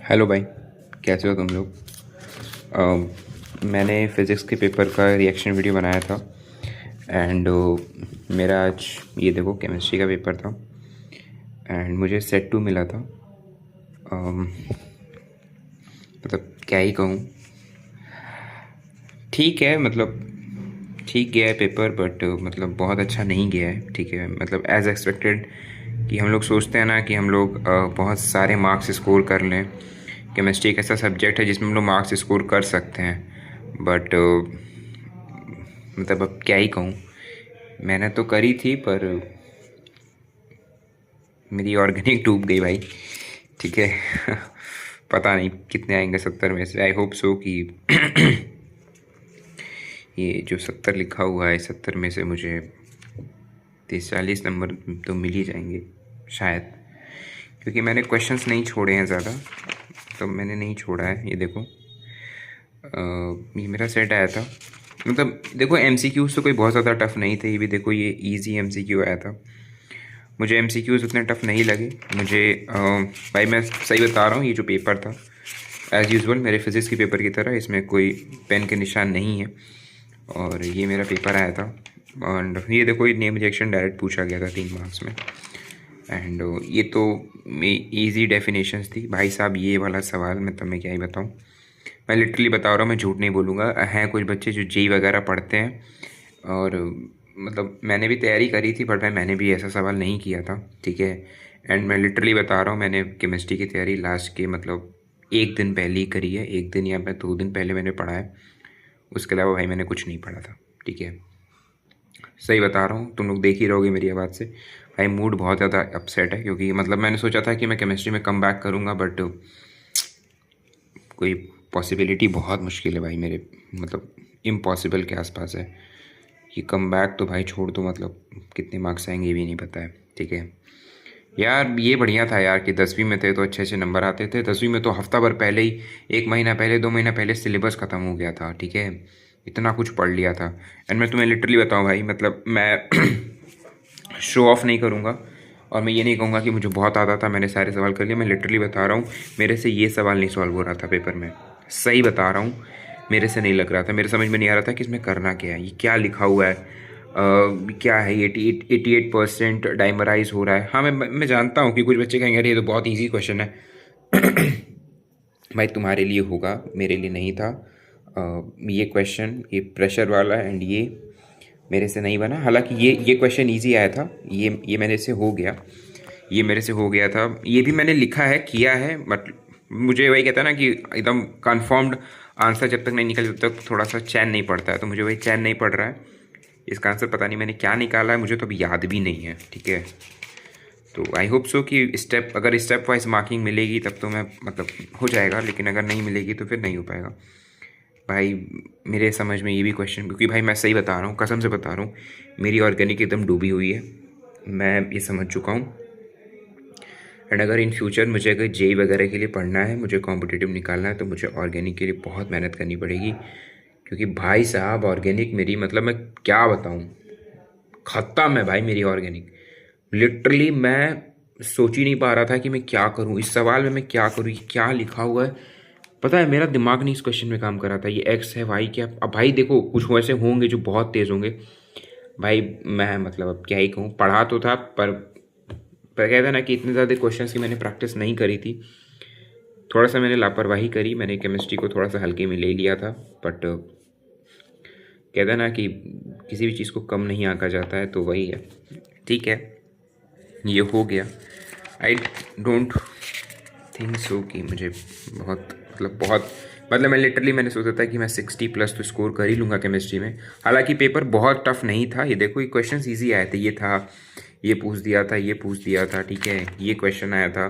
Hello भाई, कैसे हो तुम लोग। मैंने फ़िज़िक्स के पेपर का रिएक्शन वीडियो बनाया था एंड मेरा आज ये देखो केमिस्ट्री का पेपर था एंड मुझे सेट 2 मिला था। मतलब क्या ही कहूँ, ठीक है, मतलब ठीक गया है पेपर, बट मतलब बहुत अच्छा नहीं गया है। ठीक है, मतलब एज़ एक्सपेक्टेड कि हम लोग सोचते हैं ना कि हम लोग बहुत सारे मार्क्स स्कोर कर लें। केमिस्ट्री एक ऐसा सब्जेक्ट है जिसमें हम लोग मार्क्स स्कोर कर सकते हैं, बट मतलब अब क्या ही कहूँ। मैंने तो करी थी पर मेरी ऑर्गेनिक डूब गई भाई। ठीक है पता नहीं कितने आएंगे 70 में से। आई होप सो कि ये जो 70 लिखा हुआ है, 70 में से मुझे 30-40 नंबर तो मिल ही जाएंगे शायद, क्योंकि मैंने क्वेश्चंस नहीं छोड़े हैं ज़्यादा। तो मैंने नहीं छोड़ा है। ये देखो ये मेरा सेट आया था। मतलब देखो एमसीक्यूज़ तो कोई बहुत ज़्यादा टफ नहीं थे। ये भी देखो, ये इजी एमसीक्यू आया था। मुझे एमसीक्यूज़ उतने टफ नहीं लगे मुझे। भाई मैं सही बता रहा हूँ, ये जो पेपर था एज़ यूजुअल मेरे फिज़िक्स के पेपर की तरह इसमें कोई पेन के निशान नहीं है। और ये मेरा पेपर आया था एंड ये देखो, ये नेम रिएक्शन डायरेक्ट पूछा गया था 3 मार्क्स में। एंड ये तो ईजी डेफिनेशंस थी भाई साहब। ये वाला सवाल मैं तुम्हें क्या ही बताऊँ, मैं लिटरली बता रहा हूँ, मैं झूठ नहीं बोलूँगा। हैं कुछ बच्चे जो जेई वगैरह पढ़ते हैं, और मतलब मैंने भी तैयारी करी थी, बट मैंने भी ऐसा सवाल नहीं किया था। ठीक है, एंड मैं लिटरली बता रहा हूँ, मैंने केमिस्ट्री की तैयारी लास्ट के मतलब 1 दिन पहले ही करी है। 1 दिन या 2 दिन पहले मैंने पढ़ा है, उसके अलावा भाई मैंने कुछ नहीं पढ़ा था। ठीक है, सही बता रहा हूँ, तुम लोग देख ही रहोगे मेरी आवाज़ से। भाई मूड बहुत ज़्यादा अपसेट है, क्योंकि मतलब मैंने सोचा था कि मैं केमिस्ट्री में कम बैक करूँगा, बट कोई पॉसिबिलिटी बहुत मुश्किल है भाई मेरे, मतलब इम्पॉसिबल के आसपास है। ये कम बैक तो भाई छोड़ दो, मतलब कितने मार्क्स आएंगे ये भी नहीं पता है। ठीक है यार, ये बढ़िया था यार कि 10वीं में थे तो अच्छे अच्छे नंबर आते थे। 10वीं में तो हफ्ता भर पहले ही, 1 महीना पहले, 2 महीना पहले सिलेबस ख़त्म हो गया था। ठीक है, इतना कुछ पढ़ लिया था। एंड मैं तुम्हें लिटरली बताऊँ भाई, मतलब मैं शो ऑफ नहीं करूँगा और मैं ये नहीं कहूँगा कि मुझे बहुत आता था, मैंने सारे सवाल कर लिए। मैं लिटरली बता रहा हूँ, मेरे से ये सवाल नहीं सॉल्व हो रहा था पेपर में। सही बता रहा हूँ, मेरे से नहीं लग रहा था, मेरे समझ में नहीं आ रहा था कि इसमें करना क्या है, ये क्या लिखा हुआ है, क्या है ये 88% डाइमराइज हो रहा है। हाँ, मैं जानता हूँ कि कुछ बच्चे कहेंगे अरे ये तो बहुत ईजी क्वेश्चन है भाई तुम्हारे लिए होगा, मेरे लिए नहीं था। ये क्वेश्चन, ये प्रेशर वाला, एंड ये मेरे से नहीं बना। हालांकि ये क्वेश्चन इजी आया था, ये मेरे से हो गया, ये मेरे से हो गया था। ये भी मैंने लिखा है, किया है, बट मुझे वही कहता है ना कि एकदम कन्फर्म्ड आंसर जब तक नहीं निकले तब तक थोड़ा सा चैन नहीं पड़ता है। तो मुझे वही चैन नहीं पड़ रहा है। इसका आंसर पता नहीं मैंने क्या निकाला है, मुझे तो अभी याद भी नहीं है। ठीक है, तो आई होप सो कि अगर स्टेप वाइज मार्किंग मिलेगी तब तो मैं मतलब हो जाएगा, लेकिन अगर नहीं मिलेगी तो फिर नहीं हो पाएगा भाई। मेरे समझ में ये भी क्वेश्चन, क्योंकि भाई मैं सही बता रहा हूँ, कसम से बता रहा हूँ, मेरी ऑर्गेनिक एकदम डूबी हुई है, मैं ये समझ चुका हूँ। एंड अगर इन फ्यूचर मुझे अगर जेई वगैरह के लिए पढ़ना है, मुझे कॉम्पिटिटिव निकालना है, तो मुझे ऑर्गेनिक के लिए बहुत मेहनत करनी पड़ेगी। क्योंकि भाई साहब ऑर्गेनिक मेरी, मतलब मैं क्या बताऊँ, ख़त्म है भाई मेरी ऑर्गेनिक। लिटरली मैं सोच ही नहीं पा रहा था कि मैं क्या करूँ इस सवाल में, मैं क्या करूँ, ये क्या लिखा हुआ है। पता है मेरा दिमाग नहीं इस क्वेश्चन में काम कर रहा था। ये एक्स है, वाई क्या। अब भाई देखो, कुछ वैसे होंगे जो बहुत तेज़ होंगे भाई। मैं मतलब अब क्या ही कहूँ, पढ़ा तो था पर कहता है ना कि इतने ज़्यादा क्वेश्चंस की मैंने प्रैक्टिस नहीं करी थी। थोड़ा सा मैंने लापरवाही करी, मैंने केमिस्ट्री को थोड़ा सा हल्के में ले लिया था। बट कहता है ना कि किसी भी चीज़ को कम नहीं आंका जाता है, तो वही है। ठीक है, ये हो गया। आई डोंट थिंक सो कि मुझे बहुत मैं लिटरली मैंने सोचा था कि मैं 60+ तो स्कोर कर ही लूँगा केमिस्ट्री में। हालांकि पेपर बहुत टफ नहीं था। ये देखो, ये क्वेश्चंस इजी आए थे, ये था, ये पूछ दिया था, ये पूछ दिया था। ठीक है, ये क्वेश्चन आया था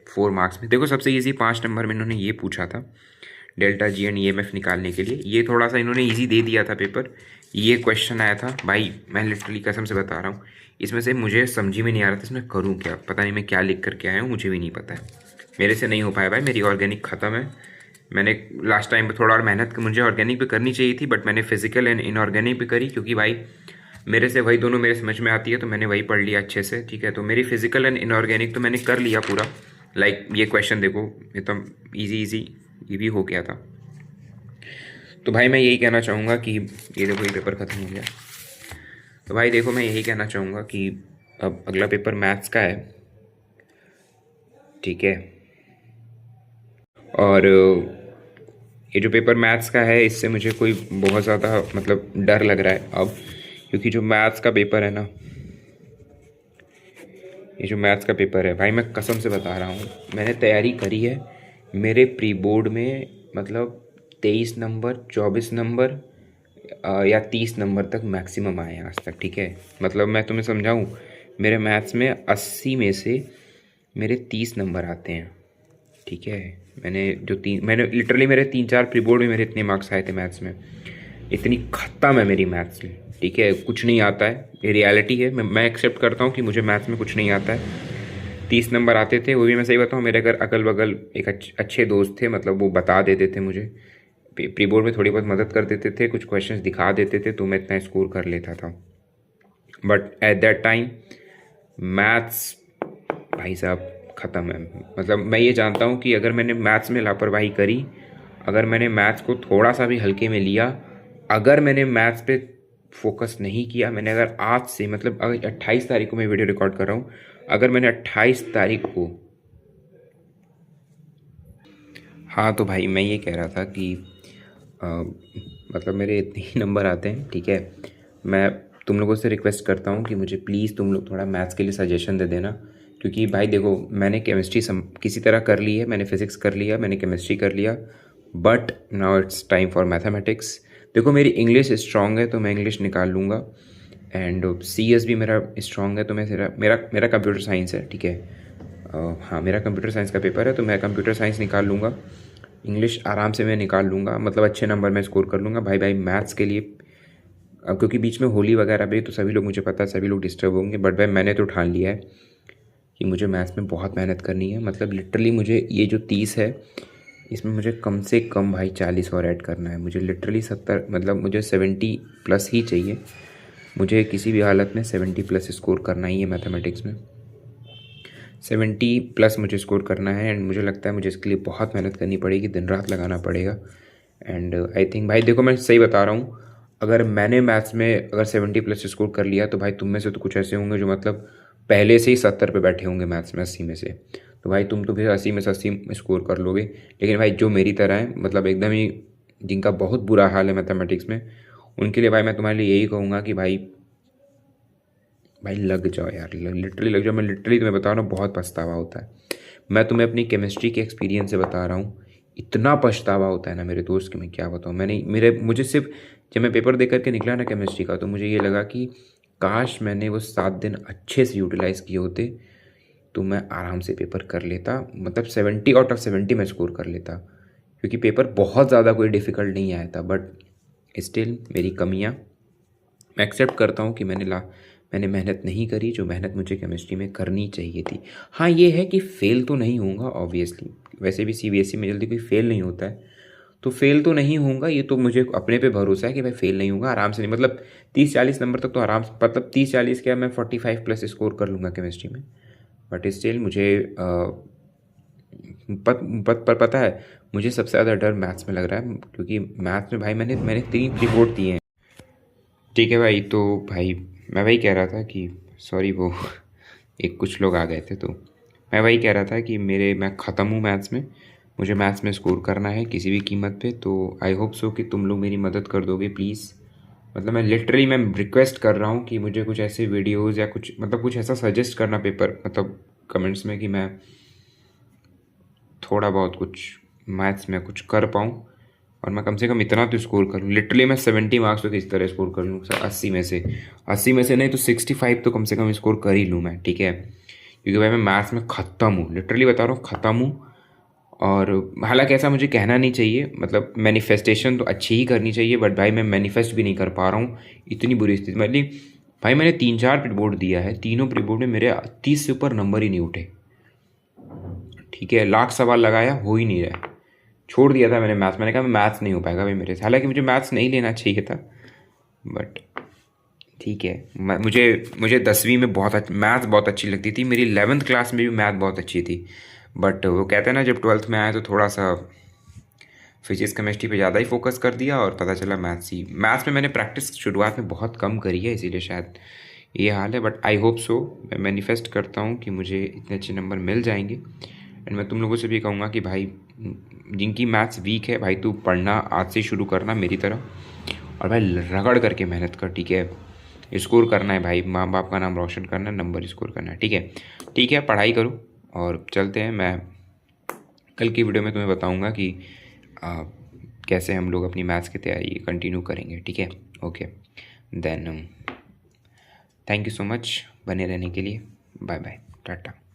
4 मार्क्स में। देखो सबसे ईजी 5 नंबर में इन्होंने ये पूछा था, डेल्टा जी एंड ईएमएफ निकालने के लिए। ये थोड़ा सा इन्होंने ईजी दे दिया था पेपर। ये क्वेश्चन आया था भाई, मैं लिटरली कसम से बता रहा हूँ, इसमें से मुझे समझ ही में नहीं आ रहा था इसमें करूँ क्या। पता नहीं मैं क्या लिख करके आया हूँ, मुझे भी नहीं पता है। मेरे से नहीं हो पाया भाई, मेरी ऑर्गेनिक ख़त्म है। मैंने लास्ट टाइम पे थोड़ा और मेहनत मुझे ऑर्गेनिक पे करनी चाहिए थी, बट मैंने फिजिकल एंड इनऑर्गेनिक पे करी, क्योंकि भाई मेरे से वही दोनों मेरे समझ में आती है, तो मैंने वही पढ़ लिया अच्छे से। ठीक है, तो मेरी फिजिकल एंड इनऑर्गेनिक तो मैंने कर लिया पूरा, लाइक ये क्वेश्चन देखो, एकदम इजी इजी ये भी हो गया था। तो भाई मैं यही कहना चाहूँगा कि ये देखो ये पेपर ख़त्म हो गया। तो भाई देखो मैं यही कहना चाहूँगा कि अब अगला पेपर मैथ्स का है, ठीक है। और ये जो पेपर मैथ्स का है इससे मुझे कोई बहुत ज़्यादा मतलब डर लग रहा है अब, क्योंकि जो मैथ्स का पेपर है ना, ये जो मैथ्स का पेपर है भाई, मैं कसम से बता रहा हूँ मैंने तैयारी करी है। मेरे प्री बोर्ड में मतलब 23 नंबर 24 नंबर या 30 नंबर तक मैक्सिमम आए हैं आज तक, ठीक है। मतलब मैं तुम्हें समझाऊँ, मेरे मैथ्स में 80 में से मेरे 30 नंबर आते हैं, ठीक है। मैंने लिटरली मेरे 3-4 प्री बोर्ड में मेरे इतने मार्क्स आए थे मैथ्स में, इतनी खत्म है मेरी मैथ्स में, ठीक है। कुछ नहीं आता है, ये रियलिटी है। मैं एक्सेप्ट करता हूँ कि मुझे मैथ्स में कुछ नहीं आता है। 30 नंबर आते थे, वो भी मैं सही बताऊँ, मेरे घर अगल बगल एक अच्छे दोस्त थे, मतलब वो बता देते थे मुझे, प्री बोर्ड में थोड़ी बहुत मदद कर देते थे, कुछ क्वेश्चंस दिखा देते थे, तो मैं इतना स्कोर कर लेता था। But at that time maths भाई साहब ख़त्म है। मतलब मैं ये जानता हूँ कि अगर मैंने मैथ्स में लापरवाही करी, अगर मैंने मैथ्स को थोड़ा सा भी हल्के में लिया, अगर मैंने मैथ्स पे फोकस नहीं किया, मैंने अगर आज से मतलब अगर 28 तारीख को मैं वीडियो रिकॉर्ड कर रहा हूँ, अगर मैंने 28 तारीख को, हाँ तो भाई मैं ये कह रहा था कि मतलब मेरे इतने ही नंबर आते हैं, ठीक है। मैं तुम लोगों से रिक्वेस्ट करता हूँ कि मुझे प्लीज़ तुम लोग थोड़ा मैथ्स के लिए सजेशन दे देना, क्योंकि भाई देखो मैंने केमिस्ट्री किसी तरह कर ली है, मैंने फिज़िक्स कर लिया, मैंने केमिस्ट्री कर लिया, but now it's time for mathematics. देखो मेरी इंग्लिश स्ट्रांग है तो मैं इंग्लिश निकाल लूँगा, एंड CS भी मेरा स्ट्रांग है, तो मैं मेरा मेरा कंप्यूटर साइंस है, ठीक है। हाँ मेरा कंप्यूटर साइंस का पेपर है, तो मैं कंप्यूटर साइंस निकाल लूँगा। इंग्लिश आराम से मैं निकाल लूँगा, मतलब अच्छे नंबर में स्कोर कर लूँगा। भाई मैथ्स के लिए अब क्योंकि बीच में होली वगैरह भी, तो सभी लोग, मुझे पता है सभी लोग डिस्टर्ब होंगे, बट भाई मैंने तो ठान लिया है कि मुझे मैथ्स में बहुत मेहनत करनी है। मतलब लिटरली मुझे ये जो 30 है, इसमें मुझे कम से कम भाई 40 और ऐड करना है। मुझे लिटरली 70 मतलब मुझे 70 प्लस ही चाहिए। मुझे किसी भी हालत में 70 प्लस स्कोर करना ही है मैथमेटिक्स में, 70 प्लस मुझे स्कोर करना है। एंड मुझे लगता है मुझे इसके लिए बहुत मेहनत करनी पड़ेगी, दिन रात लगाना पड़ेगा। एंड आई थिंक भाई देखो मैं सही बता रहा हूँ, अगर मैंने मैथ्स में अगर 70 प्लस स्कोर कर लिया, तो भाई तुम में से तो कुछ ऐसे होंगे जो मतलब पहले से ही 70 पे बैठे होंगे मैथ्स में 80 में से, तो भाई तुम तो फिर 80 में से 80 स्कोर कर लोगे। लेकिन भाई जो मेरी तरह है, मतलब एकदम ही जिनका बहुत बुरा हाल है मैथमेटिक्स में, उनके लिए भाई मैं तुम्हारे लिए यही कहूँगा कि भाई लग जाओ यार, लिटरली लग जाओ। मैं लिटरली तुम्हें बता रहा हूँ, बहुत पछतावा होता है। मैं तुम्हें अपनी केमिस्ट्री के एक्सपीरियंस से बता रहा हूँ, इतना पछतावा होता है ना मेरे दोस्त, कि मैं क्या बताऊँ। मुझे सिर्फ जब मैं पेपर दे करके निकला ना केमिस्ट्री का, तो मुझे ये लगा कि काश मैंने वो 7 दिन अच्छे से यूटिलाइज़ किए होते, तो मैं आराम से पेपर कर लेता, मतलब 70 आउट ऑफ 70 में स्कोर कर लेता। क्योंकि पेपर बहुत ज़्यादा कोई डिफ़िकल्ट नहीं आया था, बट स्टिल मेरी कमियाँ मैं एक्सेप्ट करता हूँ कि मैंने मेहनत नहीं करी, जो मेहनत मुझे केमिस्ट्री में करनी चाहिए थी। हाँ ये है कि फ़ेल तो नहीं होऊंगा ऑब्वियसली, वैसे भी CBSE में जल्दी कोई फ़ेल नहीं होता है, तो फ़ेल तो नहीं होऊंगा, ये तो मुझे अपने पे भरोसा है कि भाई फ़ेल नहीं होगा। आराम से, नहीं मतलब 30-40 नंबर तक तो आराम से, मतलब 30-40 क्या, मैं 45 प्लस स्कोर कर लूँगा केमिस्ट्री में। बट स्टिल मुझे पर पता है, मुझे सबसे ज़्यादा डर मैथ्स में लग रहा है, क्योंकि मैथ्स में भाई मैंने 3 रिपोर्ट दिए हैं, ठीक है भाई। तो भाई मैं वही कह रहा था कि सॉरी वो एक कुछ लोग आ गए थे, तो मैं वही कह रहा था कि मैं ख़त्म हूँ मैथ्स में, मुझे मैथ्स में स्कोर करना है किसी भी कीमत पे। तो आई होप सो कि तुम लोग मेरी मदद कर दोगे प्लीज़। मतलब मैं रिक्वेस्ट कर रहा हूँ कि मुझे कुछ ऐसे वीडियोज़ या कुछ मतलब कुछ ऐसा सजेस्ट करना पेपर, मतलब कमेंट्स में, कि मैं थोड़ा बहुत कुछ मैथ्स में कुछ कर पाऊँ, और मैं कम से कम इतना तो स्कोर करूँ। लिटरली मैं 70 मार्क्स तो किस तरह स्कोर कर लूँ, 80 में से नहीं तो 65 तो कम से कम स्कोर कर ही लूँ मैं, ठीक है। क्योंकि भाई मैं मैथ्स में ख़त्म हूँ, लिटरली बता रहा हूँ ख़त्म हूँ। और हालांकि ऐसा मुझे कहना नहीं चाहिए, मतलब मैनिफेस्टेशन तो अच्छी ही करनी चाहिए, बट भाई मैं मैनिफेस्ट भी नहीं कर पा रहा हूँ, इतनी बुरी स्थिति। मतलब भाई मैंने 3-4 प्री बोर्ड दिया है, तीनों प्री बोर्ड में मेरे 30 से ऊपर नंबर ही नहीं उठे, ठीक है। लाख सवाल लगाया, हो ही नहीं रहा, छोड़ दिया था मैंने मैथ्स। मैंने कहा मैं मैथ्स नहीं हो पाएगा भाई मेरे से, हालांकि मुझे मैथ्स नहीं लेना चाहिए था, बट ठीक है। मुझे 10वीं में मैथ्स बहुत अच्छी लगती थी, मेरी 11th क्लास में भी मैथ बहुत अच्छी थी, बट वो कहते हैं ना, जब 12th में आया तो थोड़ा सा फिजिक्स केमिस्ट्री पे ज़्यादा ही फोकस कर दिया और पता चला मैथ्स में मैंने प्रैक्टिस शुरुआत में बहुत कम करी है, इसीलिए शायद ये हाल है। बट आई होप सो, मैं मैनिफेस्ट करता हूँ कि मुझे इतने अच्छे नंबर मिल जाएंगे। एंड मैं तुम लोगों से भी कहूँगा कि भाई जिनकी मैथ्स वीक है, भाई तू पढ़ना आज से शुरू करना मेरी तरह, और भाई रगड़ करके मेहनत कर, ठीक है। स्कोर करना है भाई, माँ बाप का नाम रोशन करना है, नंबर स्कोर करना है, ठीक है। ठीक है, पढ़ाई करो और चलते हैं। मैं कल की वीडियो में तुम्हें बताऊंगा कि आ, कैसे हम लोग अपनी मैथ्स की तैयारी कंटिन्यू करेंगे, ठीक है। Okay, then thank you so much बने रहने के लिए। Bye bye, Tata.